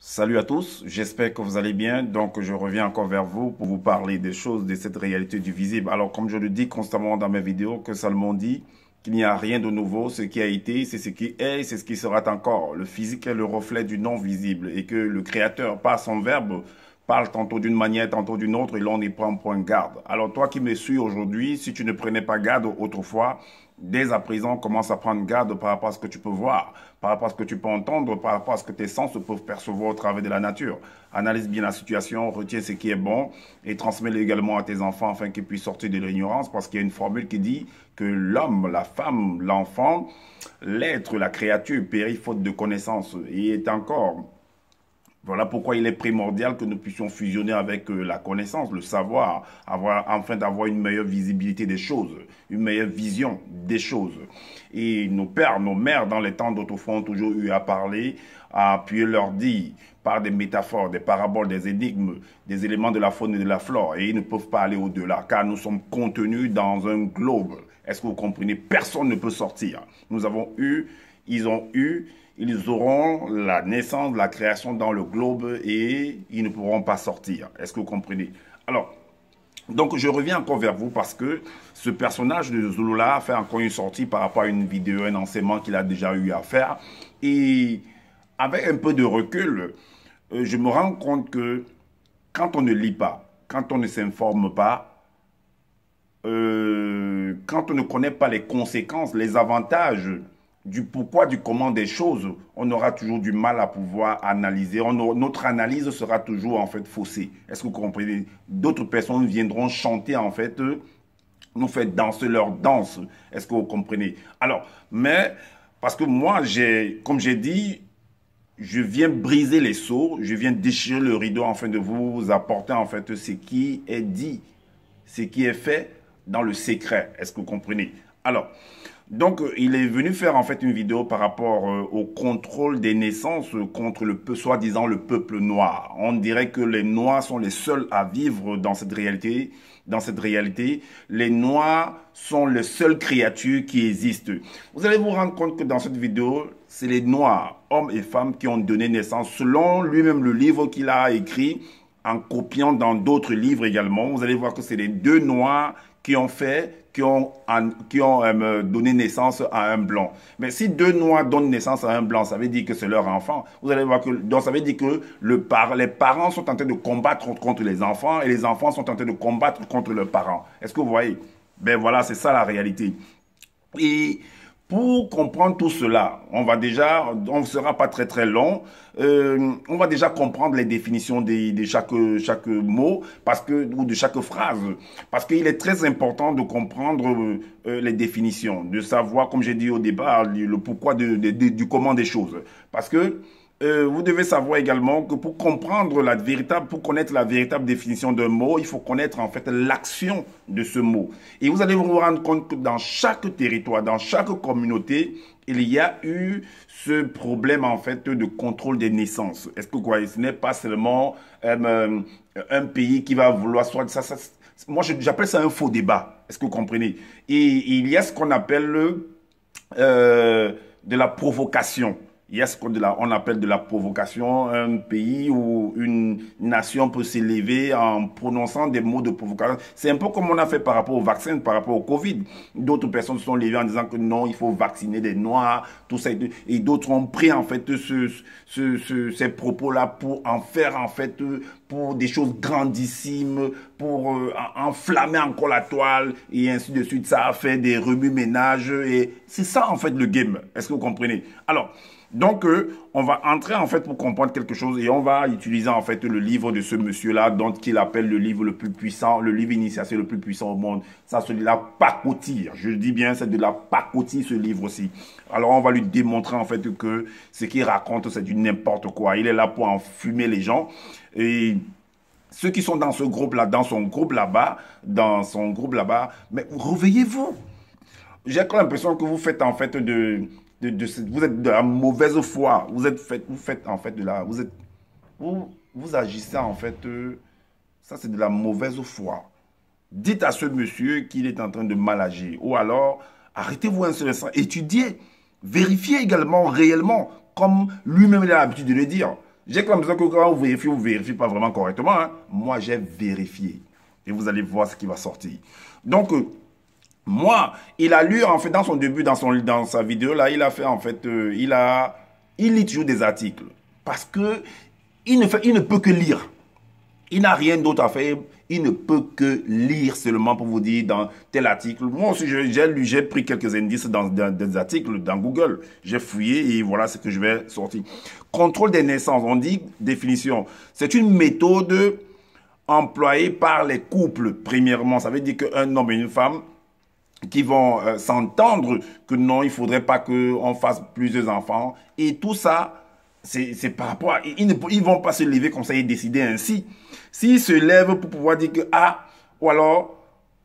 Salut à tous, j'espère que vous allez bien. Donc, je reviens encore vers vous pour vous parler des choses de cette réalité du visible. Alors, comme je le dis constamment dans mes vidéos, que Salomon dit qu'il n'y a rien de nouveau. Ce qui a été, c'est ce qui est, c'est ce qui sera encore. Le physique est le reflet du non visible et que le Créateur, par son verbe, parle tantôt d'une manière, tantôt d'une autre et l'on y prend point garde. Alors, toi qui me suis aujourd'hui, si tu ne prenais pas garde autrefois, dès à présent, commence à prendre garde par rapport à ce que tu peux voir, par rapport à ce que tu peux entendre, par rapport à ce que tes sens peuvent percevoir au travers de la nature. Analyse bien la situation, retiens ce qui est bon et transmets-le également à tes enfants afin qu'ils puissent sortir de l'ignorance parce qu'il y a une formule qui dit que l'homme, la femme, l'enfant, l'être, la créature périt faute de connaissance et est encore. Voilà pourquoi il est primordial que nous puissions fusionner avec la connaissance, le savoir, afin d'avoir une meilleure visibilité des choses, une meilleure vision des choses. Et nos pères, nos mères, dans les temps d'autrefois, ont toujours eu à parler, à appuyer leur dire par des métaphores, des paraboles, des énigmes, des éléments de la faune et de la flore. Et ils ne peuvent pas aller au-delà, car nous sommes contenus dans un globe. Est-ce que vous comprenez? Personne ne peut sortir. Nous avons eu, ils ont eu... Ils auront la naissance, la création dans le globe et ils ne pourront pas sortir. Est-ce que vous comprenez? Alors, donc je reviens encore vers vous parce que ce personnage de Zulula a fait encore une sortie par rapport à une vidéo, un enseignement qu'il a déjà eu à faire. Et avec un peu de recul, je me rends compte que quand on ne lit pas, quand on ne s'informe pas, quand on ne connaît pas les conséquences, les avantages du pourquoi, du comment des choses, on aura toujours du mal à pouvoir analyser. Notre analyse sera toujours en fait faussée. Est-ce que vous comprenez? D'autres personnes viendront chanter en fait, nous faire danser leur danse. Est-ce que vous comprenez? Alors, mais parce que moi, comme j'ai dit, je viens briser les seaux, je viens déchirer le rideau afin de vous apporter en fait ce qui est dit, ce qui est fait dans le secret. Est-ce que vous comprenez? Alors, donc, il est venu faire en fait une vidéo par rapport au contrôle des naissances contre soi-disant le peuple noir. On dirait que les Noirs sont les seuls à vivre dans cette réalité. Dans cette réalité, les Noirs sont les seules créatures qui existent. Vous allez vous rendre compte que dans cette vidéo, c'est les Noirs, hommes et femmes, qui ont donné naissance, selon lui-même le livre qu'il a écrit, en copiant dans d'autres livres également. Vous allez voir que c'est les deux Noirs qui ont donné naissance à un blanc. Mais si deux noirs donnent naissance à un blanc, ça veut dire que c'est leur enfant. Vous allez voir que, donc ça veut dire que les parents sont en train de combattre contre les enfants et les enfants sont en train de combattre contre leurs parents. Est-ce que vous voyez? Ben voilà, c'est ça la réalité. Et pour comprendre tout cela, on ne sera pas très très long, on va déjà comprendre les définitions de chaque mot ou de chaque phrase, parce qu'il est très important de comprendre les définitions, de savoir, comme j'ai dit au départ, le pourquoi du comment des choses. Parce que vous devez savoir également que pour connaître la véritable définition d'un mot, il faut connaître en fait l'action de ce mot. Et vous allez vous rendre compte que dans chaque territoire, dans chaque communauté, il y a eu ce problème en fait de contrôle des naissances. Est-ce que vous voyez? Ce n'est pas seulement un pays qui va vouloir moi j'appelle ça un faux débat. Est-ce que vous comprenez? Et il y a ce qu'on appelle de la provocation. Il y a ce qu'on appelle de la provocation, un pays où une nation peut s'élever en prononçant des mots de provocation. C'est un peu comme on a fait par rapport au vaccin, par rapport au Covid. D'autres personnes se sont levées en disant que non, il faut vacciner des Noirs, tout ça. Et d'autres ont pris en fait ces propos-là pour en faire en fait pour des choses grandissimes, pour enflammer encore la toile et ainsi de suite. Ça a fait des remue-ménages et c'est ça en fait le game. Est-ce que vous comprenez? Alors, donc, on va entrer en fait pour comprendre quelque chose et on va utiliser en fait le livre de ce monsieur-là, donc qu'il appelle le livre le plus puissant, le livre initiatique le plus puissant au monde. Ça, c'est de la pacotille. Je dis bien, c'est de la pacotille ce livre aussi. Alors, on va lui démontrer en fait que ce qu'il raconte, c'est du n'importe quoi. Il est là pour enfumer les gens et ceux qui sont dans ce groupe-là, dans son groupe là-bas, mais réveillez-vous. J'ai l'impression que vous faites en fait vous êtes de la mauvaise foi. Vous faites en fait vous agissez en fait, ça c'est de la mauvaise foi. Dites à ce monsieur qu'il est en train de mal agir. Ou alors, arrêtez-vous un seul instant, étudiez, vérifiez également réellement, comme lui-même il a l'habitude de le dire. J'ai comme ça que quand vous vérifiez pas vraiment correctement. Hein. Moi, j'ai vérifié. Et vous allez voir ce qui va sortir. Donc, moi, il a lu, en fait, dans son début, dans sa vidéo, là, il a fait, en fait, il lit toujours des articles. Parce que il ne peut que lire. Il n'a rien d'autre à faire. Il ne peut que lire seulement pour vous dire dans tel article. Moi aussi, j'ai pris quelques indices dans des articles dans Google. J'ai fouillé et voilà ce que je vais sortir. Contrôle des naissances, on dit définition. C'est une méthode employée par les couples, premièrement. Ça veut dire qu'un homme et une femme qui vont s'entendre que non, il ne faudrait pas qu'on fasse plusieurs enfants. Et tout ça, c'est par rapport à... Ils ne vont pas se lever comme ça et décider ainsi. S'ils se lèvent pour pouvoir dire que, ah, ou alors,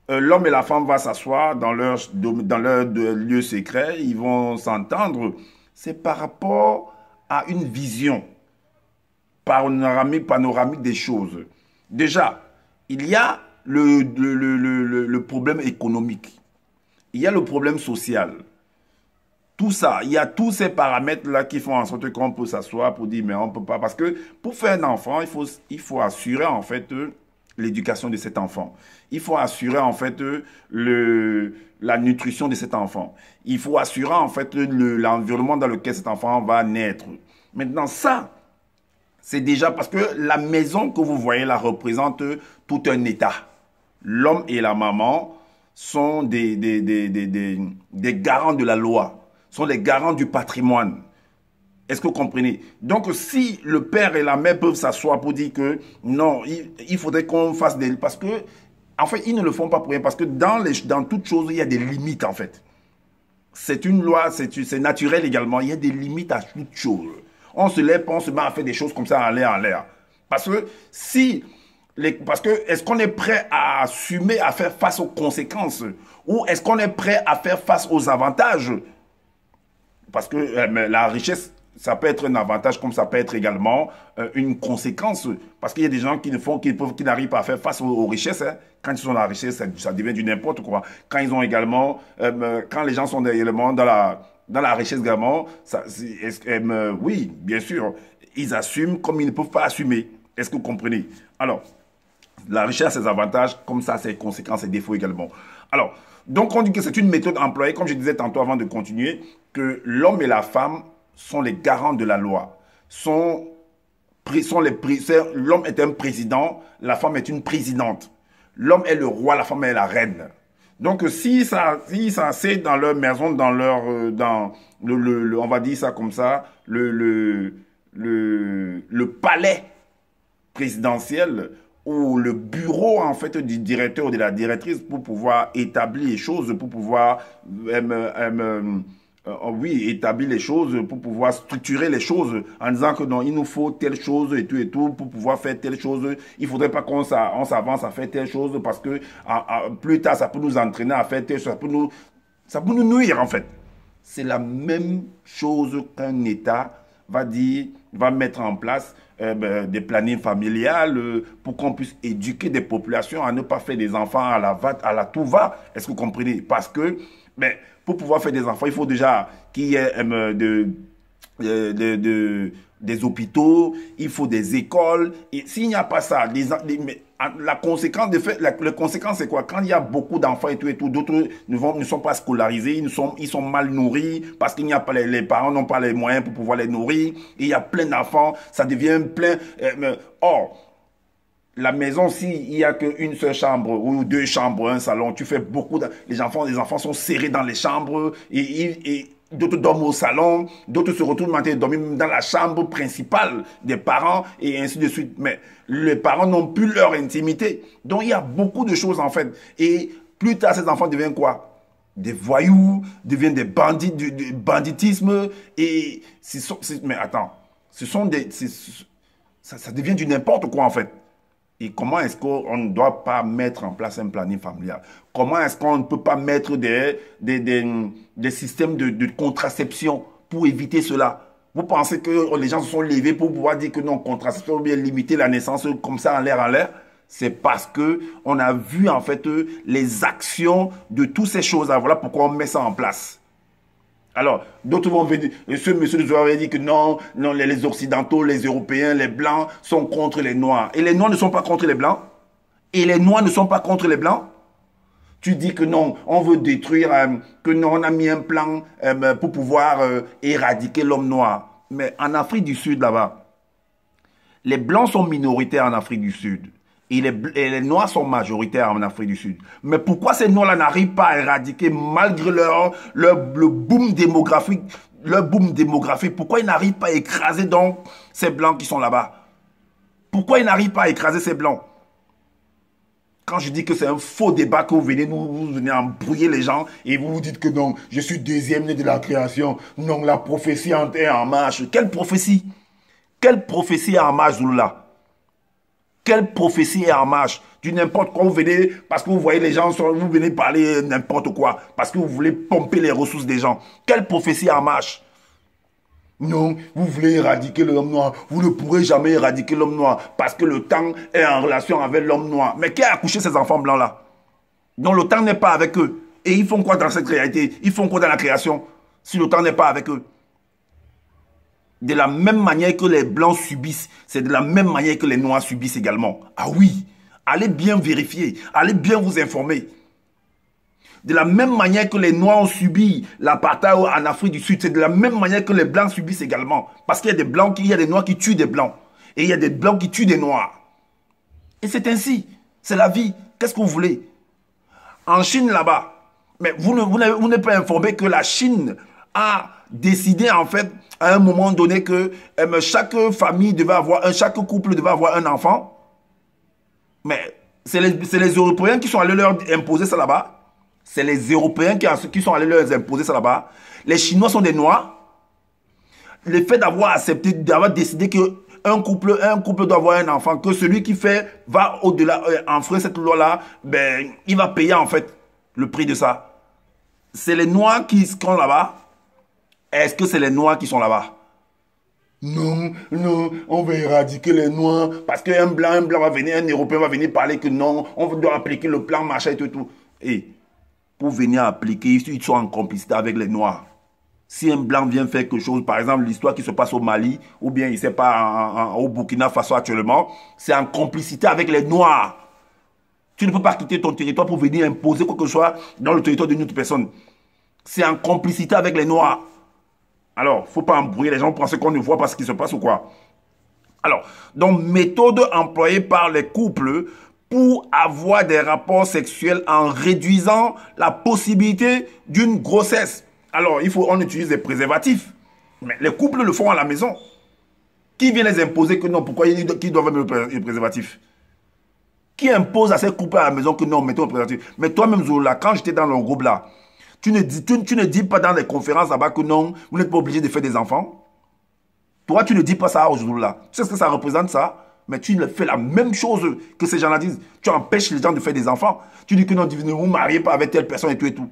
l'homme et la femme vont s'asseoir dans leur lieu secret, ils vont s'entendre, c'est par rapport à une vision panoramique des choses. Déjà, il y a le problème économique. Il y a le problème social. Tout ça, il y a tous ces paramètres-là qui font en sorte qu'on peut s'asseoir pour dire, mais on ne peut pas. Parce que pour faire un enfant, il faut assurer en fait l'éducation de cet enfant. Il faut assurer en fait la nutrition de cet enfant. Il faut assurer en fait l'environnement dans lequel cet enfant va naître. Maintenant, ça, c'est déjà parce que la maison que vous voyez là représente tout un État. L'homme et la maman sont des garants de la loi, sont les garants du patrimoine. Est-ce que vous comprenez? Donc, si le père et la mère peuvent s'asseoir pour dire que non, il faudrait qu'on fasse des... Parce que, en fait, ils ne le font pas pour rien. Parce que dans toute chose, il y a des limites, en fait. C'est une loi, c'est naturel également. Il y a des limites à toute chose. On se lève, on se met à faire des choses comme ça en l'air. Parce que si... Parce que est-ce qu'on est prêt à assumer, à faire face aux conséquences? Ou est-ce qu'on est prêt à faire face aux avantages? Parce que la richesse, ça peut être un avantage comme ça peut être également une conséquence. Parce qu'il y a des gens qui n'arrivent pas à faire face aux richesses. Hein. Quand ils sont dans la richesse, ça devient du n'importe quoi. Quand ils ont également, quand les gens sont également dans la richesse également, oui, bien sûr, ils assument comme ils ne peuvent pas assumer. Est-ce que vous comprenez? Alors, la richesse a ses avantages, comme ça, ses conséquences et défauts également. Alors, donc on dit que c'est une méthode employée, comme je disais tantôt avant de continuer, que l'homme et la femme sont les garants de la loi. L'homme est un président, la femme est une présidente. L'homme est le roi, la femme est la reine. Donc, si ça c'est dans leur maison, on va dire ça comme ça, le palais présidentiel ou le bureau en fait du directeur ou de la directrice pour pouvoir établir les choses, pour pouvoir établir les choses, pour pouvoir structurer les choses en disant que non, il nous faut telle chose et tout pour pouvoir faire telle chose. Il ne faudrait pas qu'on s'avance à faire telle chose parce que plus tard ça peut nous entraîner à faire telle chose, ça peut nous nuire en fait. C'est la même chose qu'un État va mettre en place des plannings familiales pour qu'on puisse éduquer des populations à ne pas faire des enfants à la tout-va. Est-ce que vous comprenez? Parce que pour pouvoir faire des enfants, il faut déjà qu'il y ait des hôpitaux, il faut des écoles. Et s'il n'y a pas ça, la conséquence c'est quoi? Quand il y a beaucoup d'enfants et tout, d'autres ne sont pas scolarisés, ils sont mal nourris parce qu'il n'y a pas les parents n'ont pas les moyens pour pouvoir les nourrir. Et il y a plein d'enfants, ça devient plein. Or, la maison, s'il n'y a qu'une seule chambre ou deux chambres, un salon, tu fais beaucoup les enfants sont serrés dans les chambres et d'autres dorment au salon, d'autres se retrouvent à dormir dans la chambre principale des parents et ainsi de suite. Mais les parents n'ont plus leur intimité. Donc il y a beaucoup de choses en fait. Et plus tard, ces enfants deviennent quoi? Des voyous, deviennent des bandits, du banditisme. Et mais attends, ça devient du n'importe quoi en fait. Et comment est-ce qu'on ne doit pas mettre en place un planning familial? Comment est-ce qu'on ne peut pas mettre des systèmes de contraception pour éviter cela? Vous pensez que les gens se sont levés pour pouvoir dire que non, contraception ou bien limiter la naissance comme ça en l'air? C'est parce que on a vu en fait les actions de toutes ces choses-là. Voilà pourquoi on met ça en place. Alors, d'autres vont venir, et ce monsieur nous avait dit que non, non, les Occidentaux, les Européens, les Blancs sont contre les Noirs. Et les Noirs ne sont pas contre les Blancs. Et les Noirs ne sont pas contre les Blancs. Tu dis que non, on veut détruire, que non, on a mis un plan pour pouvoir éradiquer l'homme noir. Mais en Afrique du Sud, là-bas, les Blancs sont minoritaires en Afrique du Sud. Et les Noirs sont majoritaires en Afrique du Sud. Mais pourquoi ces Noirs-là n'arrivent pas à éradiquer, malgré le boom démographique, pourquoi ils n'arrivent pas à écraser donc ces Blancs qui sont là-bas? Pourquoi ils n'arrivent pas à écraser ces Blancs? Quand je dis que c'est un faux débat que vous venez embrouiller les gens et vous vous dites que non, je suis deuxième né de la création. Non, la prophétie est en marche. Quelle prophétie? Quelle prophétie est en marche, Zouloula? Quelle prophétie est en marche? Du n'importe quoi, vous venez, parce que vous voyez les gens, vous venez parler n'importe quoi, parce que vous voulez pomper les ressources des gens. Quelle prophétie est en marche? Non, vous voulez éradiquer l'homme noir. Vous ne pourrez jamais éradiquer l'homme noir parce que le temps est en relation avec l'homme noir. Mais qui a accouché ces enfants blancs-là? Donc le temps n'est pas avec eux. Et ils font quoi dans cette réalité? Ils font quoi dans la création si le temps n'est pas avec eux? De la même manière que les blancs subissent, c'est de la même manière que les noirs subissent également. Ah oui, allez bien vérifier, allez bien vous informer. De la même manière que les Noirs ont subi l'apartheid en Afrique du Sud, c'est de la même manière que les Blancs subissent également. Parce qu'il y a des Blancs, il y a des Noirs qui tuent des Blancs. Et il y a des Blancs qui tuent des Noirs. Et c'est ainsi. C'est la vie. Qu'est-ce que vous voulez? En Chine, là-bas, mais vous n'êtes pas informé que la Chine a décidé, en fait, à un moment donné, que chaque famille devait avoir, chaque couple devait avoir un enfant. Mais c'est les Européens qui sont allés leur imposer ça là-bas. C'est les Européens qui sont allés leur imposer ça là-bas. Les Chinois sont des Noirs. Le fait d'avoir accepté, d'avoir décidé qu'un couple doit avoir un enfant, que celui qui va au-delà, enfreindre cette loi-là, ben, il va payer en fait le prix de ça. C'est les Noirs qui sont là-bas. Est-ce que c'est les Noirs qui sont là-bas? Non, non, on va éradiquer les Noirs parce qu'un blanc va venir, un Européen va venir parler que non, on doit appliquer le plan machin et tout. Et pour venir appliquer, ils sont en complicité avec les Noirs. Si un blanc vient faire quelque chose, par exemple l'histoire qui se passe au Mali, ou bien il ne sait pas au Burkina Faso actuellement, c'est en complicité avec les Noirs. Tu ne peux pas quitter ton territoire pour venir imposer quoi que ce soit dans le territoire d'une autre personne. C'est en complicité avec les Noirs. Alors, il ne faut pas embrouiller les gens pour penser qu'on ne voit pas ce qui se passe ou quoi. Alors, donc méthode employée par les couples pour avoir des rapports sexuels en réduisant la possibilité d'une grossesse. Alors, on utilise des préservatifs. Mais les couples le font à la maison. Qui vient les imposer que non? Pourquoi ils doivent mettre le préservatif? Qui impose à ces couples à la maison que non, mettons le préservatif? Mais toi-même, Zola, quand j'étais dans le groupe là, tu ne dis pas dans les conférences là-bas que non, vous n'êtes pas obligé de faire des enfants. Toi, tu ne dis pas ça aujourd'hui là. Tu sais ce que ça représente ça? Mais tu fais la même chose que ces gens-là disent. Tu empêches les gens de faire des enfants. Tu dis que non, ne vous mariez pas avec telle personne et tout et tout.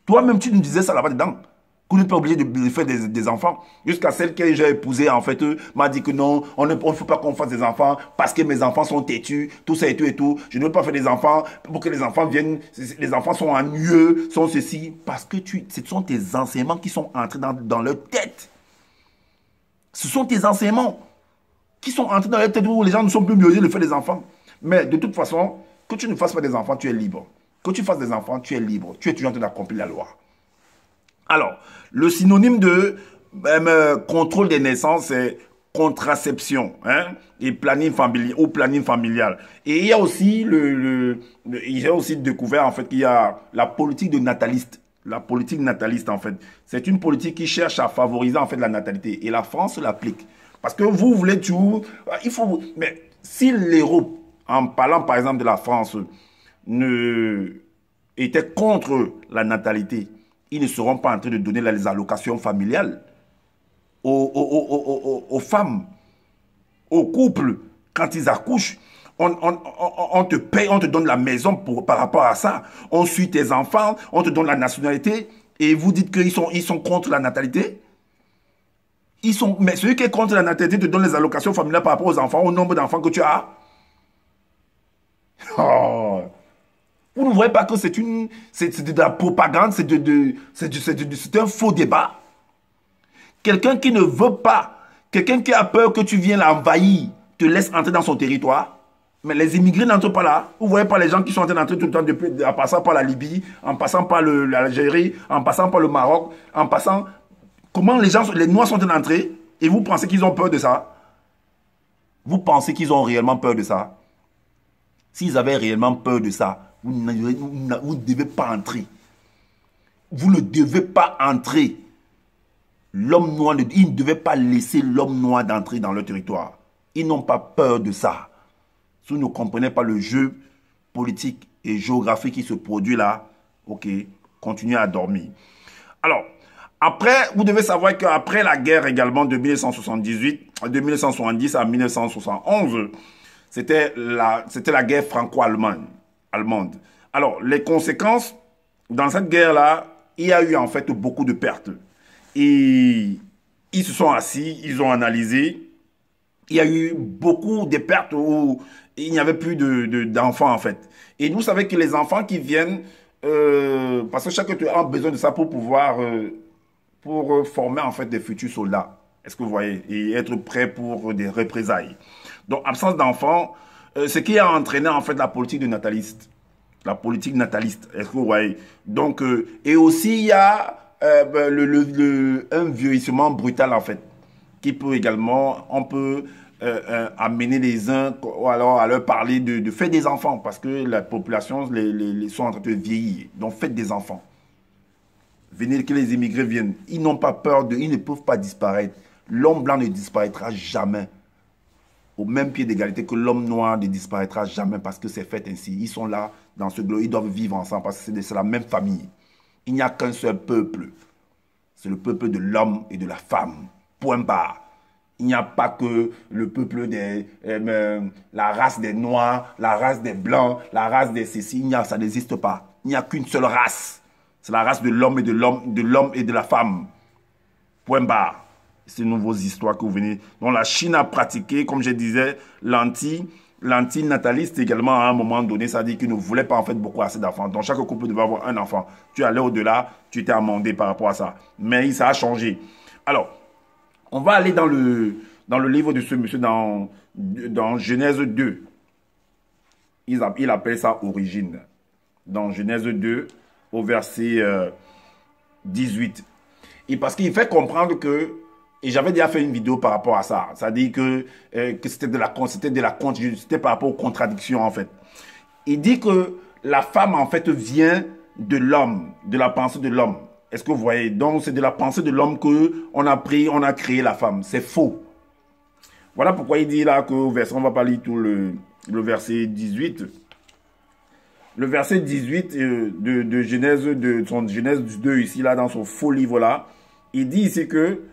Toi-même, tu nous disais ça là-bas dedans. Que vous n'êtes pas obligé de faire des enfants. Jusqu'à celle que j'ai épousée, en fait, m'a dit que non, on ne faut pas qu'on fasse des enfants parce que mes enfants sont têtus, tout ça et tout et tout. Je ne veux pas faire des enfants pour que les enfants viennent. Les enfants sont ennuyeux, sont ceci. Parce que ce sont tes enseignements qui sont entrés dans leur tête. Ce sont tes enseignements qui sont entrés dans leur tête où les gens ne sont plus obligés de faire des enfants. Mais de toute façon, que tu ne fasses pas des enfants, tu es libre. Que tu fasses des enfants, tu es libre. Tu es toujours en train d'accomplir la loi. Alors, le synonyme de contrôle des naissances, c'est contraception, hein, et planning familial ou planning familial. Et il y a aussi j'ai aussi découvert en fait qu'il y a la politique de nataliste. La politique nataliste en fait, c'est une politique qui cherche à favoriser en fait la natalité. Et la France l'applique. Parce que vous voulez tout, mais si l'Europe, en parlant par exemple de la France, était contre la natalité, ils ne seront pas en train de donner les allocations familiales aux femmes, aux couples. Quand ils accouchent, on te paye, on te donne la maison par rapport à ça. On suit tes enfants, on te donne la nationalité et vous dites qu'ils sont contre la natalité. Mais celui qui est contre la natalité te donne les allocations familiales par rapport aux enfants, au nombre d'enfants que tu as. Oh. Vous ne voyez pas que c'est de la propagande, c'est un faux débat. Quelqu'un qui ne veut pas, quelqu'un qui a peur que tu viennes l'envahir, te laisse entrer dans son territoire. Mais les immigrés n'entrent pas là. Vous ne voyez pas les gens qui sont en train d'entrer tout le temps, en passant par la Libye, en passant par l'Algérie, en passant par le Maroc, en passant... Comment les Noirs sont en train d'entrer et vous pensez qu'ils ont peur de ça? Vous pensez qu'ils ont réellement peur de ça? S'ils avaient réellement peur de ça, vous ne devez pas entrer. Vous ne devez pas entrer. L'homme noir, ils ne devaient pas laisser l'homme noir d'entrer dans leur territoire. Ils n'ont pas peur de ça. Si vous ne comprenez pas le jeu politique et géographique qui se produit là, ok, continuez à dormir. Alors, après, vous devez savoir qu'après la guerre également de 1970 à 1971, c'était la guerre franco-allemande. Alors, les conséquences, dans cette guerre-là, il y a eu en fait beaucoup de pertes. Et ils se sont assis, ils ont analysé. Il y a eu beaucoup de pertes où il n'y avait plus d'enfants en fait. Et vous savez que les enfants qui viennent, parce que chacun a besoin de ça pour pouvoir, pour former en fait des futurs soldats. Est-ce que vous voyez? Et être prêt pour des représailles. Donc, absence d'enfants, ce qui a entraîné en fait la politique de nataliste. La politique nataliste, est-ce que vous voyez? Donc, et aussi il y a un vieillissement brutal en fait, qui peut également, on peut amener les uns ou alors à leur parler de faire des enfants parce que la population les sont en train de vieillir. Donc faites des enfants. Venez que les immigrés viennent. Ils n'ont pas peur ils ne peuvent pas disparaître. L'homme blanc ne disparaîtra jamais. Au même pied d'égalité que l'homme noir ne disparaîtra jamais parce que c'est fait ainsi. Ils sont là dans ce globe, ils doivent vivre ensemble parce que c'est la même famille. Il n'y a qu'un seul peuple. C'est le peuple de l'homme et de la femme. Point barre. Il n'y a pas que le peuple la race des noirs, la race des blancs, la race des ceci. Ça n'existe pas. Il n'y a qu'une seule race. C'est la race de l'homme et de l'homme et de la femme. Point barre. C'est une nouvelle histoire que vous venez. Donc la Chine a pratiqué, comme je disais, l'antinataliste également à un moment donné. Ça dit qu'il ne voulait pas en fait beaucoup assez d'enfants. Donc chaque couple devait avoir un enfant. Tu allais au-delà, tu t'es amendé par rapport à ça. Mais ça a changé. Alors, on va aller dans le livre de ce monsieur, dans Genèse 2. Il appelle ça origine. Dans Genèse 2, au verset 18. Et parce qu'il fait comprendre que, et j'avais déjà fait une vidéo par rapport à ça, ça dit que c'était par rapport aux contradictions en fait. Il dit que la femme en fait vient de l'homme, de la pensée de l'homme. Est-ce que vous voyez? Donc c'est de la pensée de l'homme qu'on a créé la femme. C'est faux. Voilà pourquoi il dit là que on va pas lire tout le verset 18. Le verset 18 de Genèse, de son Genèse 2 ici, là, dans son faux livre là, il dit ici que,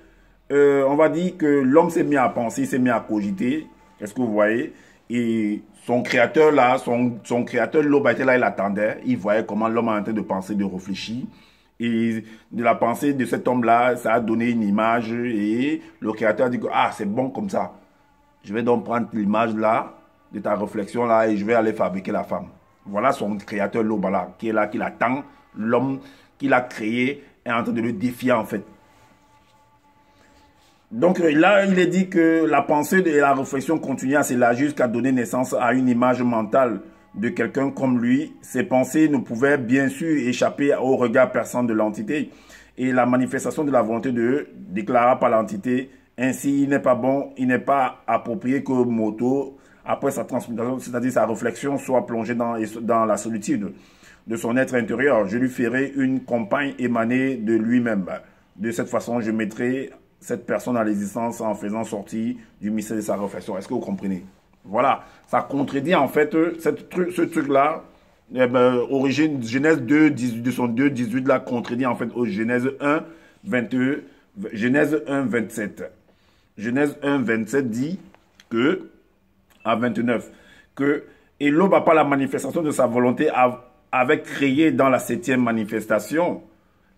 on va dire que l'homme s'est mis à penser, il s'est mis à cogiter. Est-ce que vous voyez? Et son créateur là, son créateur, l'aube était là, il attendait. Il voyait comment l'homme est en train de penser, de réfléchir. Et de la pensée de cet homme-là, ça a donné une image. Et le créateur a dit que, ah, c'est bon comme ça. Je vais donc prendre l'image là, de ta réflexion là, et je vais aller fabriquer la femme. Voilà son créateur l'aube là, qui est là, qui l'attend. L'homme qu'il a créé est en train de le défier en fait. Donc là, il est dit que la pensée et la réflexion continuent à s'élargir jusqu'à donner naissance à une image mentale de quelqu'un comme lui. Ces pensées ne pouvaient bien sûr échapper au regard perçant de l'entité et la manifestation de la volonté de déclara par l'entité. Ainsi, il n'est pas bon, il n'est pas approprié que Moto, après sa transmutation, c'est-à-dire sa réflexion, soit plongée dans la solitude de son être intérieur. Je lui ferai une compagne émanée de lui-même. De cette façon, je mettrai cette personne à l'existence en faisant sortir du mystère de sa réflexion. Est-ce que vous comprenez? Voilà, ça contredit en fait ce truc-là. Origine, Genèse 2, 18, de son 2, 18 là, contredit en fait au Genèse 1, 22, Genèse 1, 27. Genèse 1, 27 dit que, à 29, que, et l'aube par la manifestation de sa volonté avait créé dans la 7e manifestation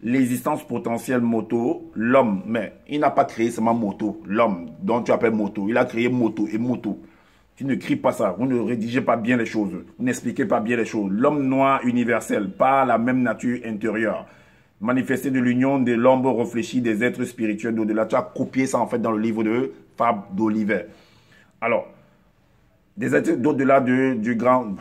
l'existence potentielle Moto, l'homme. Mais il n'a pas créé seulement Moto, l'homme, dont tu appelles Moto. Il a créé Moto et Moto. Tu n'écris pas ça, vous ne rédigez pas bien les choses, vous n'expliquez pas bien les choses. L'homme noir universel, pas la même nature intérieure. Manifester de l'union de l'ombre réfléchie des êtres spirituels d'au-delà. Tu as copié ça en fait dans le livre de Fabre d'Olivet. Alors, des êtres d'au-delà du grand...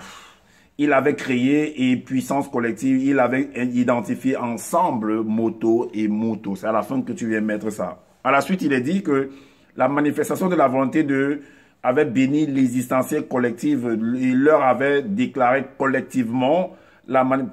Il avait créé et puissance collective, il avait identifié ensemble moto et moto. C'est à la fin que tu viens mettre ça. À la suite, il est dit que la manifestation de la volonté de avait béni l'existentiel collective. Il leur avait déclaré collectivement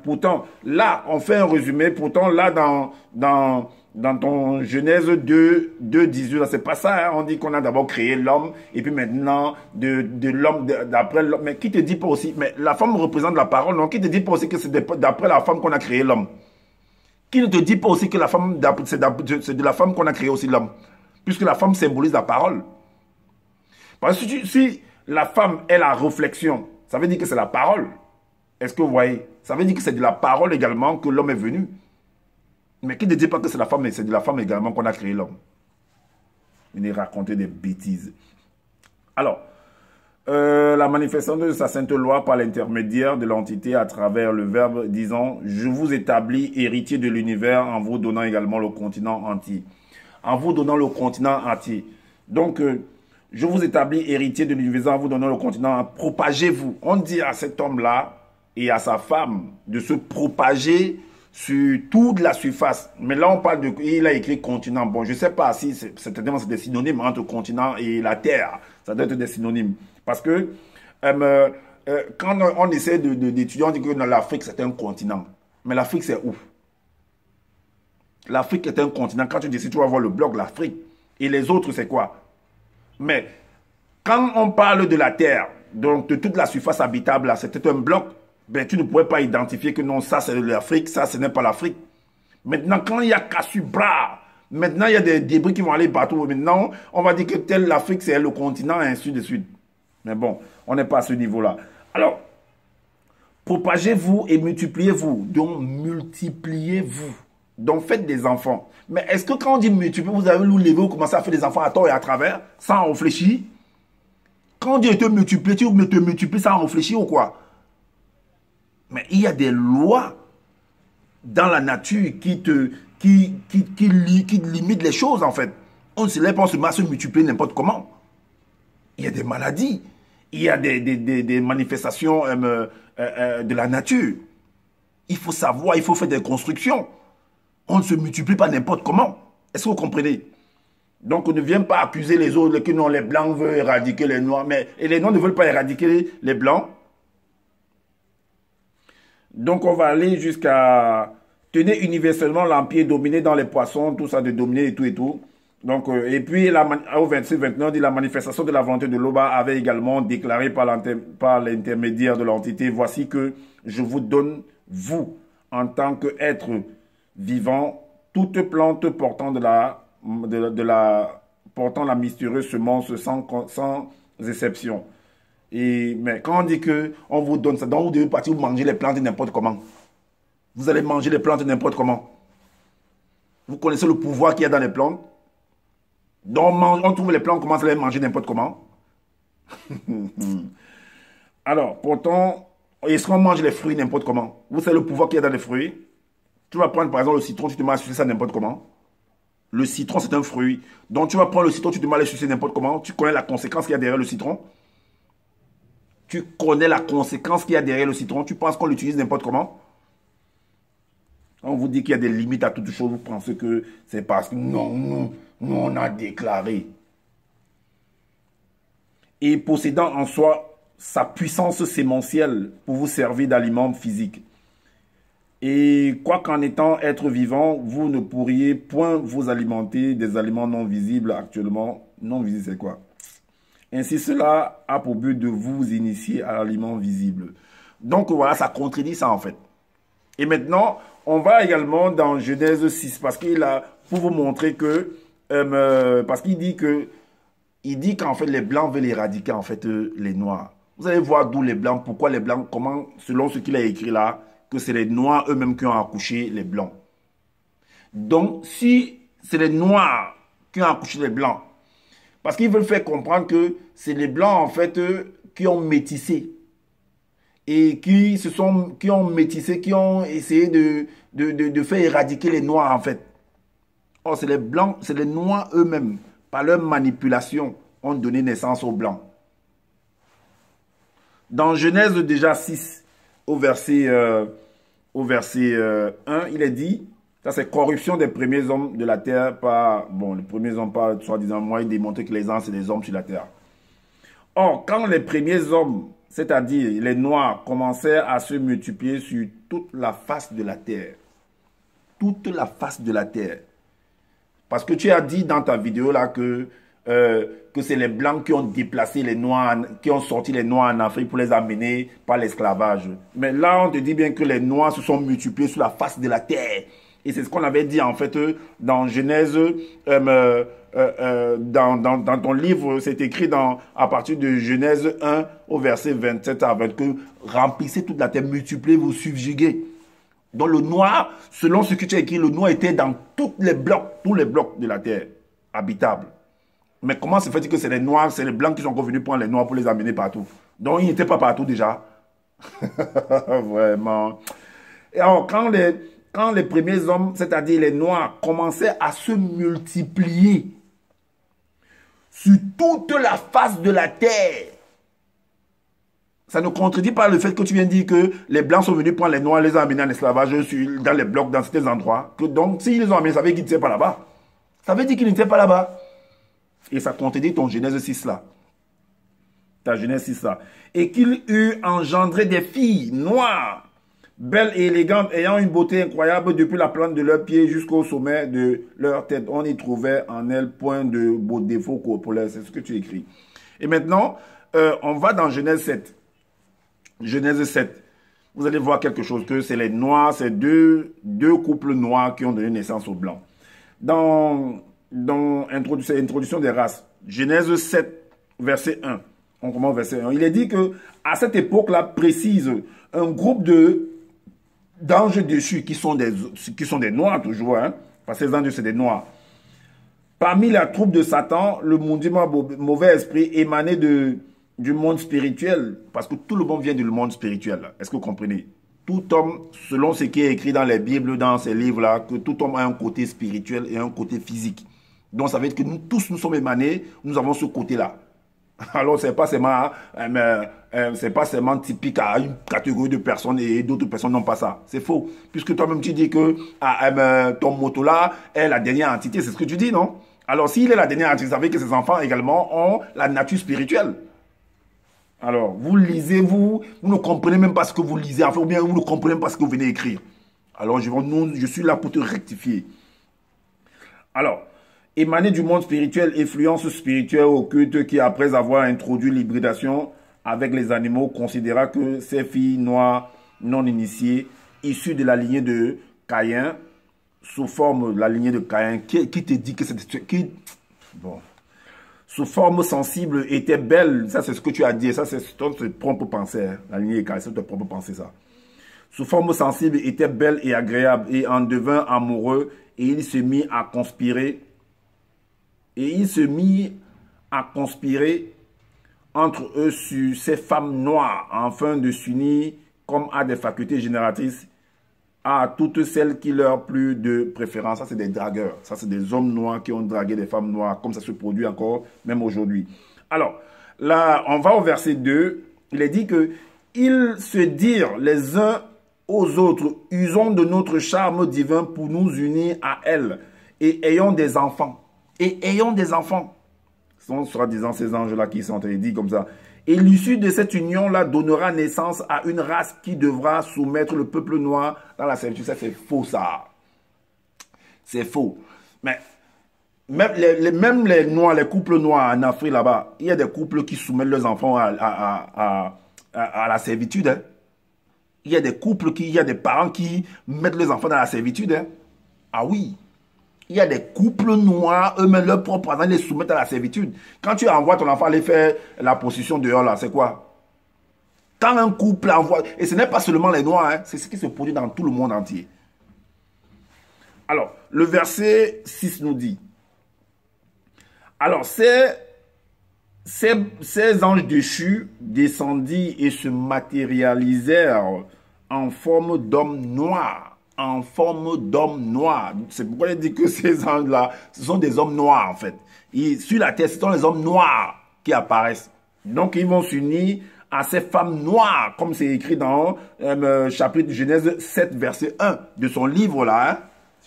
pourtant, là, on fait un résumé. Pourtant, là, dans ton Genèse 2, 18, c'est pas ça. Hein, on dit qu'on a d'abord créé l'homme et puis maintenant, de l'homme, d'après l'homme. Mais qui te dit pas aussi, mais la femme représente la parole, non? Qui te dit pas aussi que c'est d'après la femme qu'on a créé l'homme? Qui ne te dit pas aussi que la femme, c'est de la femme qu'on a créé aussi l'homme? Puisque la femme symbolise la parole. Parce que si la femme est la réflexion, ça veut dire que c'est la parole. Est-ce que vous voyez? Ça veut dire que c'est de la parole également que l'homme est venu. Mais qui ne dit pas que c'est la femme, mais c'est de la femme également qu'on a créé l'homme. Il est raconté des bêtises. Alors, la manifestation de sa sainte loi par l'intermédiaire de l'entité à travers le verbe disant « Je vous établis héritier de l'univers en vous donnant également le continent entier. » En vous donnant le continent entier. Donc, je vous établis héritier de l'univers en vous donnant le continent. Propagez-vous. On dit à cet homme-là et à sa femme de se propager sur toute la surface. Mais là, on parle de... Il a écrit continent. Bon, je ne sais pas si c'est des synonymes entre continent et la terre. Ça doit être des synonymes. Parce que quand on essaie d'étudier, on dit que l'Afrique, c'est un continent. Mais l'Afrique, c'est où? L'Afrique est un continent. Quand tu décides, tu vas voir le bloc, l'Afrique. Et les autres, c'est quoi? Mais quand on parle de la terre, donc de toute la surface habitable, c'était un bloc. Ben, tu ne pouvais pas identifier que non, ça c'est l'Afrique, ça ce n'est pas l'Afrique. Maintenant, quand il y a Cassubra, maintenant il y a des débris qui vont aller partout. Maintenant, on va dire que tel l'Afrique c'est le continent et ainsi de suite. Mais bon, on n'est pas à ce niveau-là. Alors, propagez-vous et multipliez-vous. Donc, multipliez-vous. Donc, faites des enfants. Mais est-ce que quand on dit multiplier, vous avez levé, vous commencez à faire des enfants à tort et à travers, sans réfléchir? Quand on dit te multiplier, tu te multiplies sans réfléchir ou quoi? Mais il y a des lois dans la nature qui limitent les choses, en fait. On ne se lève pas, on se met à se multiplier n'importe comment. Il y a des maladies. Il y a des manifestations de la nature. Il faut savoir, il faut faire des constructions. On ne se multiplie pas n'importe comment. Est-ce que vous comprenez? Donc, on ne vient pas accuser les autres que non, les blancs veulent éradiquer les noirs. Mais et les noirs ne veulent pas éradiquer les blancs. Donc, on va aller jusqu'à tenir universellement l'empire, dominer dans les poissons, tout ça, de dominer et tout et tout. Donc, et puis, au 26-29, on dit la manifestation de la volonté de l'Oba avait également déclaré par l'intermédiaire de l'entité, voici que je vous donne, vous, en tant qu'être vivant, toute plante portant portant la mystérieuse semence sans exception. Mais quand on dit qu'on vous donne ça, donc vous devez partir, vous manger les plantes n'importe comment. Vous allez manger les plantes n'importe comment. Vous connaissez le pouvoir qu'il y a dans les plantes. Donc on trouve les plantes, on commence à les manger n'importe comment. Alors, pourtant, est-ce qu'on mange les fruits n'importe comment? Vous savez le pouvoir qu'il y a dans les fruits? Tu vas prendre par exemple le citron, tu te mets à sucer ça n'importe comment. Le citron, c'est un fruit. Donc tu vas prendre le citron, tu te mets à le sucer n'importe comment. Tu connais la conséquence qu'il y a derrière le citron? Tu connais la conséquence qu'il y a derrière le citron? Tu penses qu'on l'utilise n'importe comment? On vous dit qu'il y a des limites à toutes choses. Vous pensez que c'est parce que non, nous on a déclaré. Et possédant en soi sa puissance sémentielle pour vous servir d'aliment physique. Et quoi qu'en étant être vivant, vous ne pourriez point vous alimenter des aliments non visibles actuellement. Non visibles, c'est quoi? Ainsi, cela a pour but de vous initier à l'aliment visible. Donc voilà, ça contredit ça en fait. Et maintenant, on va également dans Genèse 6, parce qu'il a, pour vous montrer que, parce qu'il dit qu'en fait les blancs veulent éradiquer en fait les noirs. Vous allez voir d'où les blancs, pourquoi les blancs, comment, selon ce qu'il a écrit là, que c'est les noirs eux-mêmes qui ont accouché les blancs. Donc, si c'est les noirs qui ont accouché les blancs, Parce qu'ils veulent faire comprendre que c'est les Blancs, en fait, qui ont métissé. Et qui ont métissé, qui ont essayé de faire éradiquer les Noirs, en fait. Or, c'est les Blancs, c'est les Noirs eux-mêmes, par leur manipulation, ont donné naissance aux Blancs. Dans Genèse déjà 6, au verset 1, il est dit, ça c'est corruption des premiers hommes de la terre par, bon, les premiers hommes par, soi-disant, moyen de démontrer que les gens, c'est des hommes sur la terre. Or, quand les premiers hommes, c'est-à-dire les Noirs, commençaient à se multiplier sur toute la face de la terre, toute la face de la terre, parce que tu as dit dans ta vidéo là que c'est les Blancs qui ont déplacé les Noirs, qui ont sorti les Noirs en Afrique pour les amener par l'esclavage. Mais là, on te dit bien que les Noirs se sont multipliés sur la face de la terre. Et c'est ce qu'on avait dit en fait dans Genèse, dans ton livre, c'est écrit à partir de Genèse 1 au verset 27 à 20, que remplissez toute la terre, multipliez, vous subjuguez. Donc le noir, selon ce que tu as écrit, le noir était dans tous les blocs de la terre habitables. Mais comment se fait-il que c'est les noirs, c'est les blancs qui sont venus prendre les noirs pour les amener partout? Donc ils n'étaient pas partout déjà. Vraiment. Et alors quand les premiers hommes, c'est-à-dire les noirs, commençaient à se multiplier sur toute la face de la terre, ça ne contredit pas le fait que tu viens de dire que les Blancs sont venus prendre les Noirs, les amener en esclavage dans les blocs, dans ces endroits. Donc, s'ils les ont amenés, ça veut dire qu'ils n'étaient pas là-bas. Ça veut dire qu'ils n'étaient pas là-bas. Et ça contredit ton Genèse 6 là. Ta Genèse 6 là. Et qu'il eut engendré des filles noires, belles et élégantes, ayant une beauté incroyable depuis la plante de leurs pieds jusqu'au sommet de leur tête. On n'y trouvait en elles point de beaux défauts corporels. C'est ce que tu écris. Et maintenant, on va dans Genèse 7. Genèse 7, vous allez voir quelque chose, que c'est les Noirs, c'est deux couples noirs qui ont donné naissance aux Blancs. Dans l'introduction des races, Genèse 7, verset 1, on commence verset 1, il est dit que à cette époque-là précise, un groupe d'anges déchus qui sont des Noirs toujours, hein, parce que les anges c'est des Noirs. Parmi la troupe de Satan, le mauvais esprit émané du monde spirituel, parce que tout le monde vient du monde spirituel. Est-ce que vous comprenez? Tout homme, selon ce qui est écrit dans les Bibles, dans ces livres-là, que tout homme a un côté spirituel et un côté physique. Donc ça veut dire que nous tous, nous sommes émanés, nous avons ce côté-là. Alors c'est pas seulement typique à une catégorie de personnes et d'autres personnes n'ont pas ça. C'est faux. Puisque toi-même tu dis que ton moto-là est la dernière entité, c'est ce que tu dis, non? Alors s'il est la dernière entité, ça veut dire que ses enfants également ont la nature spirituelle. Alors, vous lisez, vous ne comprenez même pas ce que vous lisez, enfin, ou bien vous ne comprenez même pas ce que vous venez écrire. Alors, je suis là pour te rectifier. Alors, émaner du monde spirituel, influence spirituelle occulte qui, après avoir introduit l'hybridation avec les animaux, considéra que ces filles noires non initiées, issues de la lignée de Caïn, sous forme de la lignée de Caïn, qui te dit que c'est... Bon... Sous forme sensible, était belle. Ça, c'est ce que tu as dit. Ça, c'est ton propre pensée. Hein. La lignée est c'est ton propre pensée, ça. Sous forme sensible, était belle et agréable. Et en devint amoureux. Et il se mit à conspirer. Entre eux sur ces femmes noires, afin de s'unir comme à des facultés génératrices à toutes celles qui leur plut de préférence. Ça, c'est des dragueurs. Ça, c'est des hommes noirs qui ont dragué des femmes noires, comme ça se produit encore, même aujourd'hui. Alors, là, on va au verset 2. Il est dit que ils se dirent les uns aux autres, usons de notre charme divin pour nous unir à elles, et ayons des enfants. Et ayons des enfants. Ce sont soi-disant ces anges-là qui sont dit comme ça. Et l'issue de cette union-là donnera naissance à une race qui devra soumettre le peuple noir dans la servitude. Ça, c'est faux, ça. C'est faux. Mais même les noirs, les couples noirs en Afrique, là-bas, il y a des couples qui soumettent leurs enfants à la servitude. Hein. Il y a des couples, il y a des parents qui mettent leurs enfants dans la servitude. Hein. Ah oui. Il y a des couples noirs, eux-mêmes, leurs propres parents les soumettent à la servitude. Quand tu envoies ton enfant aller faire la prostitution dehors, là, c'est quoi? Quand un couple envoie... Et ce n'est pas seulement les noirs, hein, c'est ce qui se produit dans tout le monde entier. Alors, le verset 6 nous dit... Alors, c'est Ces anges déchus descendirent et se matérialisèrent en forme d'hommes noirs. En forme d'hommes noirs. C'est pourquoi il dit que ces anges-là, ce sont des hommes noirs en fait. Et sur la terre, ce sont les hommes noirs qui apparaissent. Donc ils vont s'unir à ces femmes noires, comme c'est écrit dans chapitre de Genèse 7, verset 1 de son livre-là. Hein.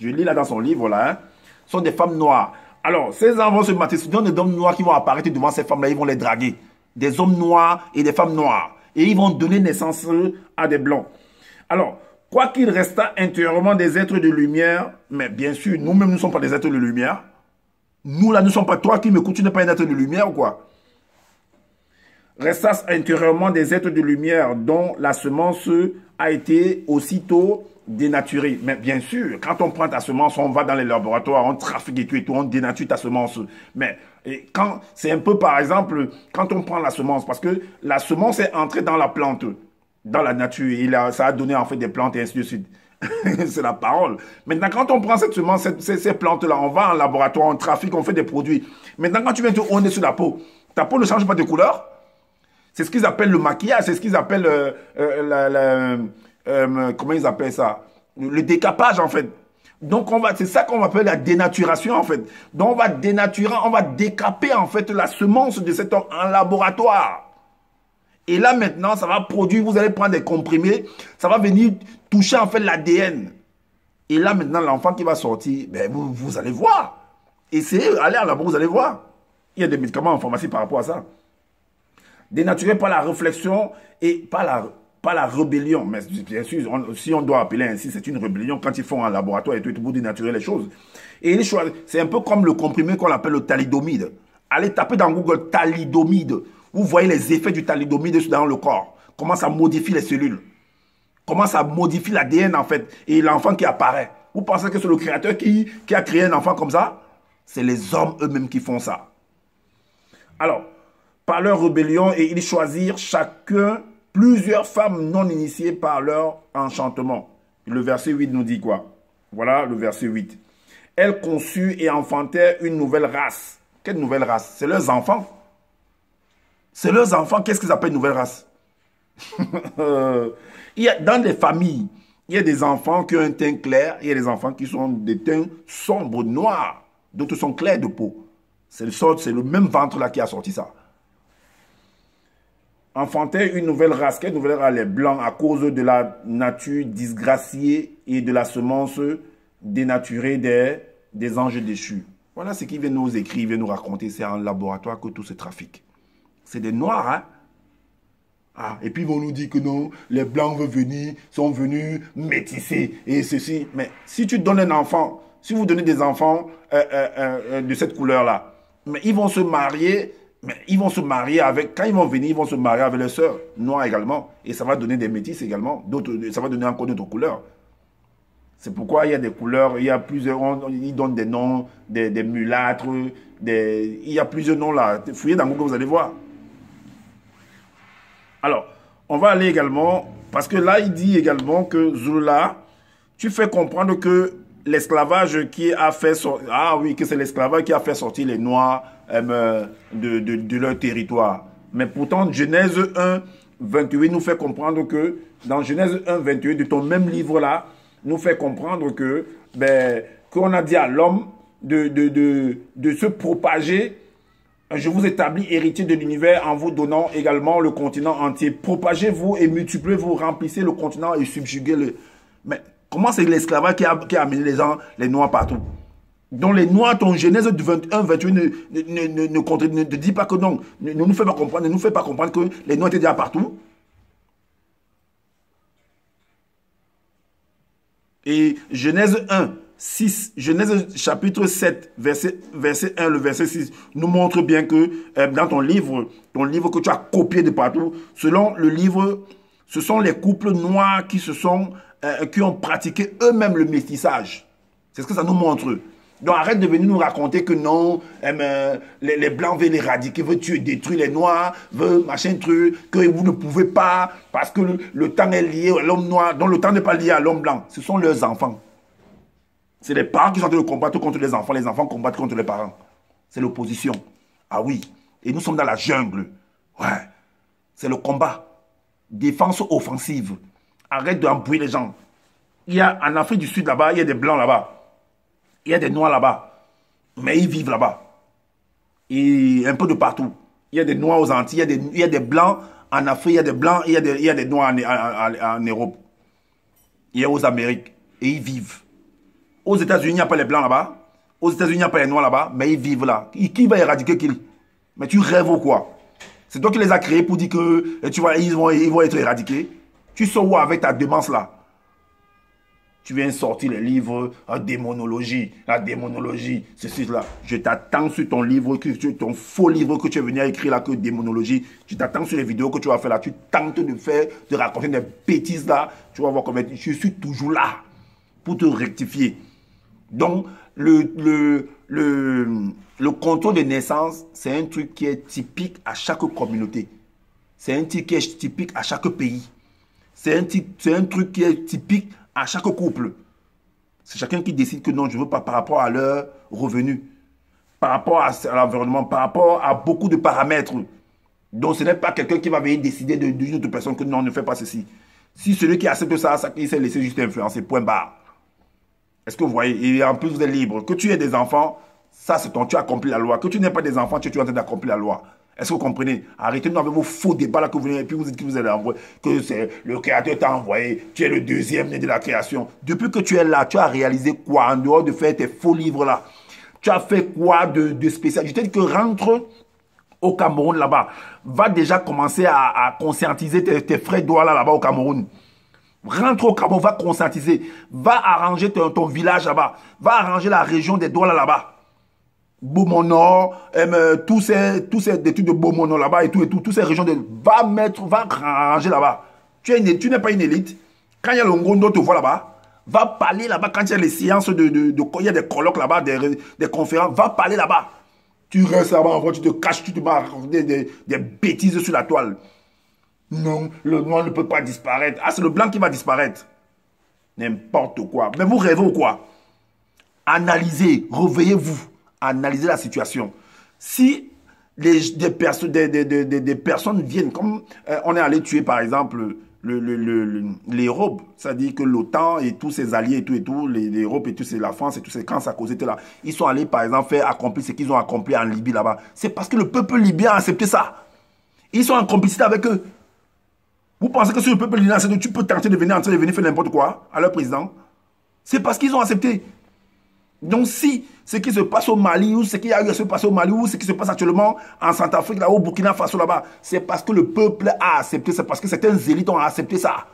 Je lis là dans son livre-là. Hein. Ce sont des femmes noires. Alors, ces hommes vont se matérialiser. Ce sont des hommes noirs qui vont apparaître devant ces femmes-là. Ils vont les draguer. Des hommes noirs et des femmes noires. Et ils vont donner naissance à des blancs. Alors, quoi qu'il resta intérieurement des êtres de lumière, mais bien sûr, nous-mêmes, nous ne sommes pas des êtres de lumière. Nous, là, nous ne sommes pas... Toi qui m'écoutes, tu n'es pas un être de lumière ou quoi? Resta intérieurement des êtres de lumière dont la semence a été aussitôt dénaturée. Mais bien sûr, quand on prend ta semence, on va dans les laboratoires, on trafique et tout, on dénature ta semence. Mais quand c'est un peu, par exemple, quand on prend la semence, parce que la semence est entrée dans la plante, dans la nature, et là, ça a donné en fait des plantes et ainsi de suite. C'est la parole. Maintenant, quand on prend cette semence, ces plantes-là, on va en laboratoire, on trafique, on fait des produits. Maintenant, quand tu viens te honner sur la peau, ta peau ne change pas de couleur. C'est ce qu'ils appellent le maquillage, c'est ce qu'ils appellent comment ils appellent ça? Le décapage en fait. Donc c'est ça qu'on appelle la dénaturation en fait. Donc on va dénaturer, on va décaper en fait la semence de cet homme en laboratoire. Et là maintenant, ça va produire, vous allez prendre des comprimés, ça va venir toucher en fait l'ADN. Et là maintenant, l'enfant qui va sortir, ben, vous allez voir. Essayez, allez en labo, vous allez voir. Il y a des médicaments en pharmacie par rapport à ça. Dénaturé par la réflexion et par la rébellion. Mais bien sûr, si on doit appeler ainsi, c'est une rébellion quand ils font un laboratoire et tout pour dénaturer les choses. Et c'est un peu comme le comprimé qu'on appelle le thalidomide. Allez taper dans Google thalidomide. Vous voyez les effets du thalidomide dans le corps. Comment ça modifie les cellules. Comment ça modifie l'ADN en fait. Et l'enfant qui apparaît. Vous pensez que c'est le créateur qui a créé un enfant comme ça? C'est les hommes eux-mêmes qui font ça. Alors, par leur rébellion, et ils choisirent chacun plusieurs femmes non initiées par leur enchantement. Le verset 8 nous dit quoi? Voilà le verset 8. Elles conçurent et enfantèrent une nouvelle race. Quelle nouvelle race? C'est leurs enfants. C'est leurs enfants. Qu'est-ce qu'ils appellent nouvelle race? Dans les familles, il y a des enfants qui ont un teint clair, il y a des enfants qui sont des teints sombres, noirs. D'autres sont clairs de peau. C'est le même ventre là qui a sorti ça. Enfanter une nouvelle race. Quelle nouvelle race? Les blancs, à cause de la nature disgraciée et de la semence dénaturée des anges déchus. Voilà ce qu'ils viennent nous écrire, ils viennent nous raconter. C'est en laboratoire que tout se trafique. C'est des noirs, hein? Ah, et puis ils vont nous dire que non, les blancs sont venus métisser et ceci. Mais si tu donnes un enfant, si vous donnez des enfants de cette couleur-là, mais ils vont se marier. Mais ils vont se marier avec, quand ils vont venir, ils vont se marier avec leurs sœurs noires également. Et ça va donner des métis également. Ça va donner encore d'autres couleurs. C'est pourquoi il y a des couleurs, il y a plusieurs, ils donnent des noms, des mulâtres, il y a plusieurs noms là. Fouillez dans Google, vous allez voir. Alors, on va aller également, parce que là, il dit également que Zula, tu fais comprendre que l'esclavage qui a fait sortir, ah oui, que c'est l'esclavage qui a fait sortir les Noirs de leur territoire. Mais pourtant, Genèse 1, 28 nous fait comprendre que, dans Genèse 1, 28, de ton même livre-là, nous fait comprendre que, ben, qu'on a dit à l'homme de se propager. Je vous établis héritier de l'univers en vous donnant également le continent entier. Propagez-vous et multipliez-vous, remplissez le continent et subjuguez-le. Mais comment c'est l'esclavage qui a amené les Noirs partout? Donc les Noirs, ton Genèse 21, 28 ne dit pas que non, ne nous fait pas comprendre que les Noirs étaient déjà partout. Et Genèse 1, 6, Genèse chapitre 7, verset 1, le verset 6, nous montre bien que dans ton livre que tu as copié de partout, selon le livre, ce sont les couples noirs qui ont pratiqué eux-mêmes le métissage. C'est ce que ça nous montre. Donc arrête de venir nous raconter que non, les blancs veulent éradiquer, veulent tuer, détruire les noirs, veulent machin truc, que vous ne pouvez pas, parce que le temps est lié à l'homme noir, donc le temps n'est pas lié à l'homme blanc. Ce sont leurs enfants. C'est les parents qui sont en train de combattre contre les enfants combattent contre les parents. C'est l'opposition. Ah oui. Et nous sommes dans la jungle. Ouais. C'est le combat. Défense offensive. Arrête d'embrouiller les gens. Il y a en Afrique du Sud là-bas, il y a des blancs là-bas. Il y a des noirs là-bas. Mais ils vivent là-bas. Et un peu de partout. Il y a des noirs aux Antilles, il y a des blancs en Afrique, il y a des blancs, il y a des noirs en Europe. Il y a aux Amériques. Et ils vivent. Aux États-Unis, il n'y a pas les blancs là-bas. Aux États-Unis, il n'y a pas les noirs là-bas. Mais ils vivent là. Qui va éradiquer qui? Mais tu rêves ou quoi? C'est toi qui les as créés pour dire que tu vois, ils vont être éradiqués. Tu sors où avec ta démence là? Tu viens sortir les livres, la démonologie, ceci, là. Je t'attends sur ton livre, sur ton faux livre que tu es venu à écrire là, que démonologie. Je t'attends sur les vidéos que tu vas faire là. Tu tentes de raconter des bêtises là. Tu vas voir comment je suis toujours là pour te rectifier. Donc, le contrôle de naissance, c'est un truc qui est typique à chaque communauté. C'est un truc qui est typique à chaque pays. C'est un truc qui est typique à chaque couple. C'est chacun qui décide que non, je ne veux pas par rapport à leur revenu, par rapport à l'environnement, par rapport à beaucoup de paramètres. Donc, ce n'est pas quelqu'un qui va venir décider d'une autre personne que non, ne fais pas ceci. Si celui qui accepte ça, il s'est laissé juste influencer, point barre. Est-ce que vous voyez? Et en plus, vous êtes libre. Que tu aies des enfants, ça c'est tu as accompli la loi. Que tu n'aies pas des enfants, tu es en train d'accomplir la loi. Est-ce que vous comprenez? Arrêtez-nous avec vos faux débats là que vous venez et puis vous dites que vous allez envoyer, que c'est le créateur t'a envoyé, tu es le deuxième né de la création. Depuis que tu es là, tu as réalisé quoi en dehors de faire tes faux livres là? Tu as fait quoi de spécial? Je t'ai dit que rentre au Cameroun là-bas. Va déjà commencer à conscientiser tes frères Douala là-bas au Cameroun. Rentre au Cameroun, va conscientiser. Va arranger ton village là-bas. Va arranger la région des Douala là-bas. Beaumont-Nord, tous ces études de Beaumont-Nord là-bas et tout, toutes ces régions va ranger là-bas. Tu n'es pas une élite. Quand il y a le Ngondo te voit là-bas, va parler là-bas. Quand il y a les séances il y a des colloques là-bas, des conférences, va parler là-bas. Tu restes là-bas, tu te caches, tu te mets à raconter des bêtises sur la toile. Non, le noir ne peut pas disparaître. Ah, c'est le blanc qui va disparaître. N'importe quoi. Mais vous rêvez ou quoi? Analysez, réveillez-vous. Analysez la situation. Si des personnes viennent, comme on est allé tuer par exemple l'Europe, c'est-à-dire que l'OTAN et tous ses alliés et tout, l'Europe et tout, la France et tout, quand ça causait là, ils sont allés par exemple faire accomplir ce qu'ils ont accompli en Libye là-bas. C'est parce que le peuple libyen a accepté ça. Ils sont en complicité avec eux. Vous pensez que si le peuple libyen a accepté, tu peux tenter de venir faire n'importe quoi à leur président? C'est parce qu'ils ont accepté. Donc si ce qui se passe au Mali, ou ce qui a eu à se passer au Mali, ou ce qui se passe actuellement en Centrafrique, là, au Burkina Faso, là-bas, c'est parce que le peuple a accepté, c'est parce que certains élites ont accepté ça.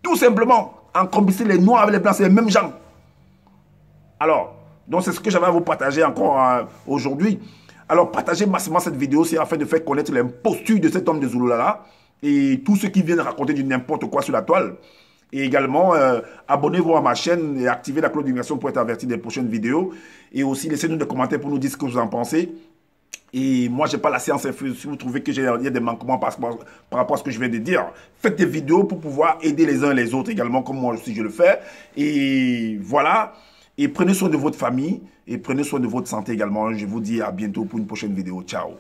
Tout simplement, en complicité, les Noirs avec les Blancs, c'est les mêmes gens. Alors, donc c'est ce que j'avais à vous partager encore aujourd'hui. Alors, partagez massivement cette vidéo, c'est afin de faire connaître l'imposture de cet homme de Zulu là, et tous ceux qui viennent raconter du n'importe quoi sur la toile. Et également, abonnez-vous à ma chaîne et activez la cloche de notification pour être averti des prochaines vidéos. Et aussi, laissez-nous des commentaires pour nous dire ce que vous en pensez. Et moi, je n'ai pas la séance infuse. Si vous trouvez qu'il y a des manquements par rapport à ce que je viens de dire, faites des vidéos pour pouvoir aider les uns et les autres également, comme moi aussi je le fais. Et voilà. Et prenez soin de votre famille et prenez soin de votre santé également. Je vous dis à bientôt pour une prochaine vidéo. Ciao.